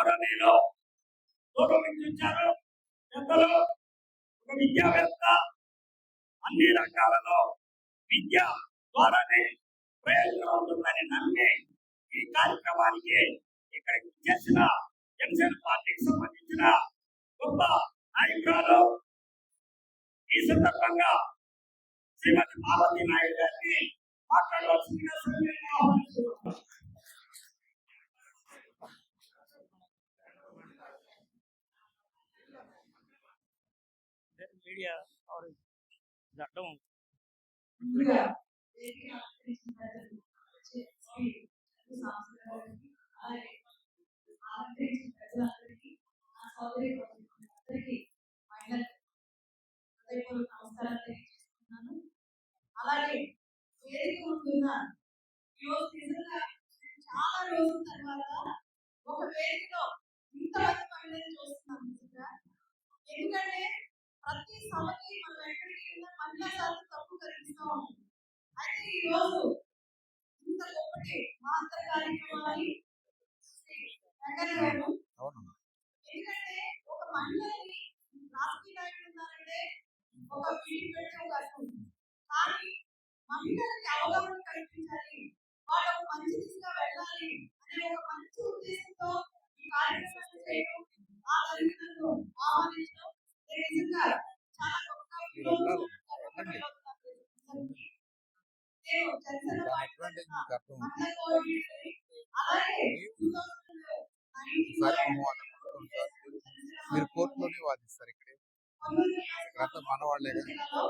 గౌరవనీయులు గౌరవించారు పెద్దలు. ఒక విద్యావేత్త అన్ని రంగాలలో విద్య ద్వారానే ప్రయోజనం ఉంటుందని నమ్మి ఈ కార్యక్రమానికి ఇక్కడికి చేసిన జనసేన పార్టీకి సంబంధించిన గొప్ప నాయకురాలు ఈ సందర్భంగా శ్రీమతి మాలతి నాయుడు గారిని మాట్లాడవలసిందిగా ఆహ్వానిస్తున్నాను. మీడియా అడ్డం నమస్కారాలు తెలియజేస్తున్నాను. అలాగే వేదిక ముందున్న ఈరోజు నిజంగా చాలా రోజుల తర్వాత ఒక వేదికలో ఇంతమంది మహిళలు చూస్తున్నాం. నిజంగా ఎందుకంటే ప్రతి సభకి మనం ఎక్కడికి వెళ్ళినా మహిళా శాతం తక్కువ కనిపిస్తూ ఉంటుంది. అయితే ఈ రోజు ఇంత గొప్పటి మహత్తర కార్యక్రమాన్ని గారు ఎందుకంటే ఒక మహిళని రాజకీయ నాయకులు ఉన్నారంటే ఒక వీడి పెట్టే ఒక అర్థం. కానీ మహిళలకి అవగాహన కల్పించాలి, వాళ్ళు ఒక మంచి దిశగా వెళ్ళాలి అనే ఒక మంచి ఉద్దేశంతో ఈ కార్యక్రమాన్ని చేయడం, ఆ తల్లిదండ్రులను ఆహ్వానించడం నిజంగా చాలా గొప్ప. మీరు కోర్టులోనే వాదిస్తారు, ఇక్కడే మన వాళ్ళే ఎక్కడో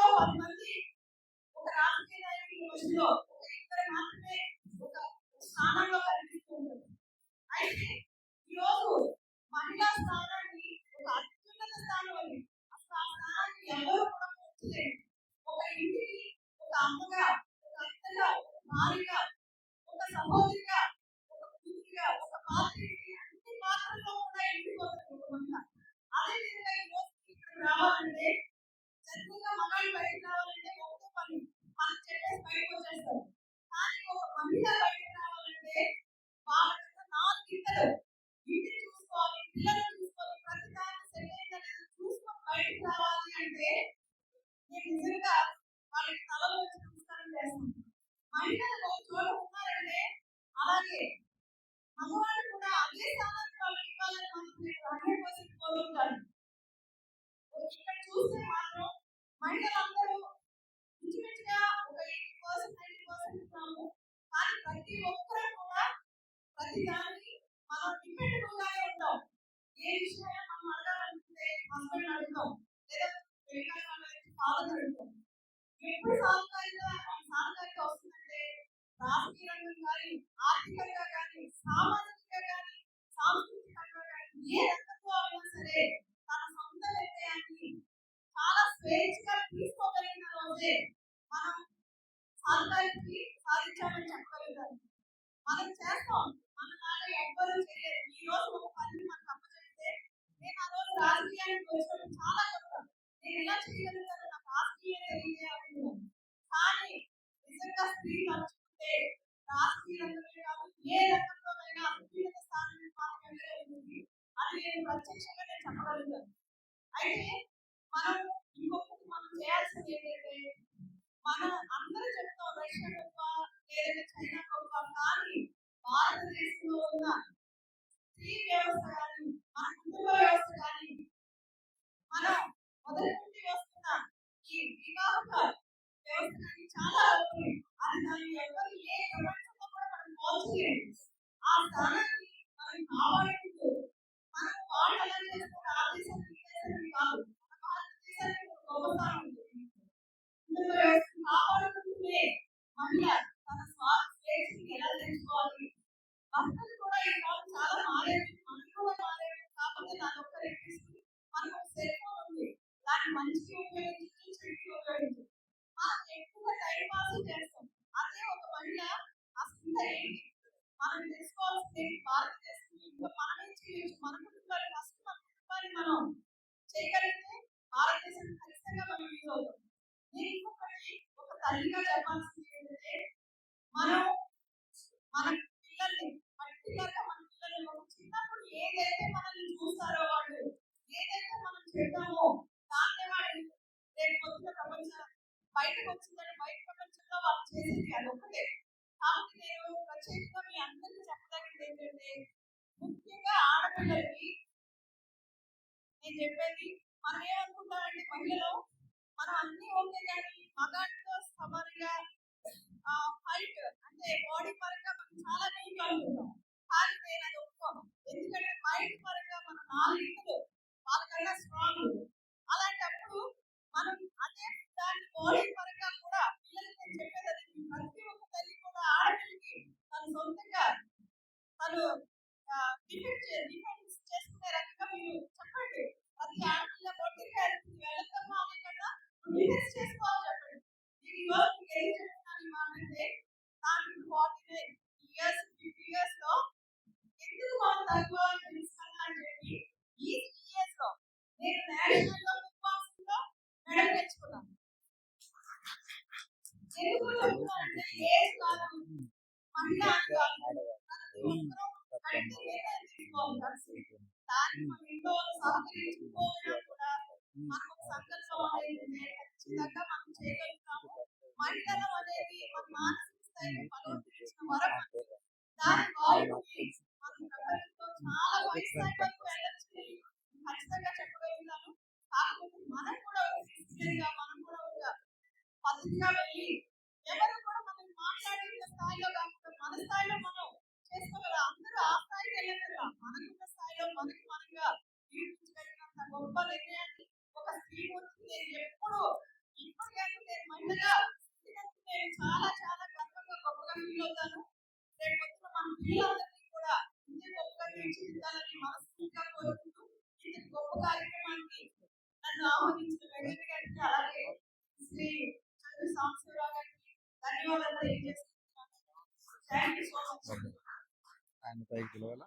10 మంది ఒక రాజకీయ నాయకుల మధ్యలో ఒక ఇద్దరు మాత్రమే ఒక స్థానంలో కనిపిస్తుంది. అయితే ఈరోజు మహిళా స్థానాన్ని ఒక అత్యున్నత స్థానం అని అసలు ఆ స్థానాన్ని ఎవరు కూడా పొందలేరు. ఒక ఇంటికి ఒక అమ్మగా, ఒక అత్తగా, ఒక భార్యగా, ఒక సహోదరిగా, ఒక కూతురిగా, ఒక పాత్రకి అన్ని పాత్రల్లో కూడా ఎండిపోతుంది ఒక మహిళ. అదేవిధంగా ఈరోజు ఇక్కడ రావాలంటే జనరల్గా మగాళ్ళు బయటకు రావాలంటే ఒకటే పని, మనం చెప్పేసి బయటకు వచ్చేస్తారు. కానీ ఒక మహిళ బయటకు రావాలంటే వాళ్ళ 4 ఇద్దరు ఇంటిని చూసుకోవాలి, పిల్లలను చూసుకోవాలి, ప్రతి దాన్ని సెట్ అయిందని చూసుకొని బయటకు రావాలి అంటే నేను నిజంగా వాళ్ళకి తలలో వచ్చి నమస్కారం చేస్తాను. మహిళలు ఒక చోట ఉన్నారంటే అలాగే మగవాళ్ళు కూడా అదే స్థానాన్ని వాళ్ళు ఇవ్వాలని మనం 100% కోరుకుంటాను. ఇక్కడ చూస్తే మాత్రం మహిళలందరూ ఇంచుమించుగా ఒక 80% 90% ఉన్నాము. కానీ ప్రతి ఒక్కరూ కూడా ప్రతి దానికి మనం డిపెండబుల్ గానే ఉంటాం. ఏ విషయమైనా మనం అడగాలనుకుంటే హస్బెండ్ అడుగుతాం, లేదా పెళ్ళికాని వాళ్ళకి ఫాదర్ అడుగుతాం. ఎప్పుడు సాధికారిక వస్తుందంటే రాజకీయ రంగం కానీ, ఆర్థికంగా కానీ, సామాజికంగా కానీ, సాంస్కృతికంగా కానీ ఏ రంగంలో అయినా సరే తన సొంత నిర్ణయాన్ని చాలా స్వేచ్ఛగా తీసుకోగలిగిన రోజే మనం సాధించాలని చెప్పగలుగుతాం. మనం చేస్తాం, మన లాగా ఎవ్వరూ చేయలేరు. ఈ రోజు ఒక పని మనకు అప్పచెప్తే నేను ఆ రోజు రాజకీయానికి వచ్చినప్పుడు చాలా చెప్తాను, నేను ఎలా చేయగలుగుతాను, నాకు రాజకీయం తెలియజేయాలనుకున్నాను. కానీ నిజంగా స్త్రీ తలుచుకుంటే రాజకీయ రంగమే కాదు ఏ రంగంలోనైనా అత్యున్నత స్థానాన్ని పాల్గొనగలుగుతుంది. అది నేను ప్రత్యక్షంగా నేను చెప్పగలుగుతాను. అయితే మనం ఇంకొకటి మనం చేయాల్సింది ఏంటంటే, మన అందరూ చెప్తాం రష్యా గొప్ప లేదంటే చైనా గొప్ప, కానీ భారతదేశంలో ఉన్న స్త్రీ వ్యవస్థ కానీ, మన కుటుంబ వ్యవస్థ కానీ, మనం మొదటి నుండి వస్తున్న ఈ వివాహక వ్యవస్థ కానీ చాలా గొప్పది. అది దాన్ని ఎవరు ఏ ప్రపంచంలో కూడా మనం పోల్చలేము. ఆ స్థానాన్ని మనం కాపాడుకుంటూ మనం వాళ్ళు ఎలా చేసుకుంటే ఆ దేశానికి ఈ దేశానికి కాదు, మన భారతదేశానికి ఒక గొప్ప స్థానం ఉంటుంది. కుటుంబ వ్యవస్థను కాపాడుకుంటూనే మహిళ తన స్వేచ్ఛని ఎలా తెలుసుకోవాలి. భర్తలు కూడా ఈ కాలం చాలా మారేది, మనం కూడా మారేది. కాకపోతే దాని ఒక్క రిక్వెస్ట్, మనకు సెల్ ఫోన్ ఉంది, దాన్ని మంచిగా ఉపయోగించవచ్చు, శక్తి ఉపయోగించు. మనం ఎక్కువగా టైం పాస్ చేస్తాం. అదే ఒక మహిళ అసలు ఏంటి మనం తెలుసుకోవాల్సింది ఏంటి? భారతదేశం ఇంకా మనమే చేయొచ్చు. మన కుటుంబాలు ఫస్ట్ మన కుటుంబాన్ని మనం చేయగలిగితే భారతదేశం ఖచ్చితంగా మనం యూజ్ అవుతాం. నేను ఇంకొకటి ఒక తల్లిగా చెప్పాల్సింది ఏంటంటే మనం మన పిల్లల్ని పర్టికులర్గా మన పిల్లల్ని ఒక చిన్నప్పుడు ఏదైతే మనల్ని చూస్తారో వాళ్ళు ఏదైతే మనం చెప్తామో దాన్నే వాళ్ళు రేపు పొద్దున ప్రపంచం బయటకు వచ్చిందని బయట ప్రపంచంలో వాళ్ళు చేసేది అదొక్కటే. కాబట్టి నేను ప్రత్యేకంగా మీ అందరికీ చెప్పదగింది ఏంటంటే ముఖ్యంగా ఆడపిల్లలకి నేను చెప్పేది మనం ఏమనుకుంటామంటే మహిళలో మనం అన్ని ఓకే కానీ మగాడితో సమానంగా హైట్ అంటే బాడీ పరంగా మనం చాలా వీక్ అనుకుంటాం. కానీ నేను అది ఒప్పుకోను. ఎందుకంటే మైండ్ పరంగా మనం 4 ఇంటలు వాళ్ళకన్నా స్ట్రాంగ్. అలాంటప్పుడు మనం అదే దాని బాడీ పరంగా కూడా పిల్లలకి నేను చెప్పేది అది ప్రతి ఒక్క తల్లి కూడా ఆడపిల్లకి తను సొంతంగా తను డిఫెన్స్ చేసుకునే రకంగా మీరు చెప్పండి. ప్రతి ఆడపిల్ల పొట్టిగా వెళ్ళద్దమ్మా అనే కదా డిఫెన్స్ చేసుకోవాలని చెప్పండి. నేను ఈరోజు మీకు ఏం చెప్తున్నాను ఈ మాట అంటే నాకు 49 ఇయర్స్ 50 ఇయర్స్ లో ఎందుకు మనం తక్కువ తెలుసుకున్నా అని చెప్పి ఈ 3 ఇయర్స్ లో నేను నేషనల్ లో కిక్ బాక్సింగ్ లో మెడల్ తెచ్చుకున్నాను. ఎందుకు చెప్తున్నానంటే ఏజ్ కాదు మహిళ అని కాదు ప్రతి ఒక్కరూ అంటే నిర్ణయం తీసుకోవాలి. దానికి మన ఇంట్లో సహకరించుకోవాలన్నా కూడా మనకు సంకల్పం అనేది ఉంటే ఖచ్చితంగా మనం చేయగలుగుతాము. మహిళలు అనేది మన మానసిక స్థైర్యం బలోపేతం వరం. దాని వాయువుకి మనం ప్రపంచంలో చాలా పై స్థాయి వరకు వెళ్ళొచ్చని ఖచ్చితంగా చెప్పగలుగుతాను. కాకపోతే మనం కూడా ఒక సిన్సియర్గా మనం కూడా ఒక పద్ధతిగా వెళ్ళి ఎవరు కూడా మనం మాట్లాడే స్థాయిలో కాకుండా మన స్థాయిలో మనం చేసుకోగలం. అందరూ ఆ స్థాయికి వెళ్ళగలరా మనకున్న స్థాయిలో మనకి మనంగా నిరూపించగలిగినంత గొప్ప నిర్ణయాన్ని ఒక స్త్రీ గురించి నేను ఎప్పుడు ఇప్పటికైనా నేను మహిళగా నేను చాలా చాలా గర్వంగా గొప్పగా ఫీల్ అవుతాను. రేపు పొద్దున మన పిల్లలందరినీ కూడా ఇంత గొప్పగా తీర్చిదిద్దాలని మనస్ఫూర్తిగా కోరుకుంటూ ఇంత గొప్ప కార్యక్రమానికి నన్ను ఆహ్వానించిన వెంకట గారికి అలాగే శ్రీ చంద్ర సాంబశివరావు గారికి ధన్యవాదాలు తెలియజేస్తున్నాను. Thank you so much. ఆయన పైకి పిలవాలా?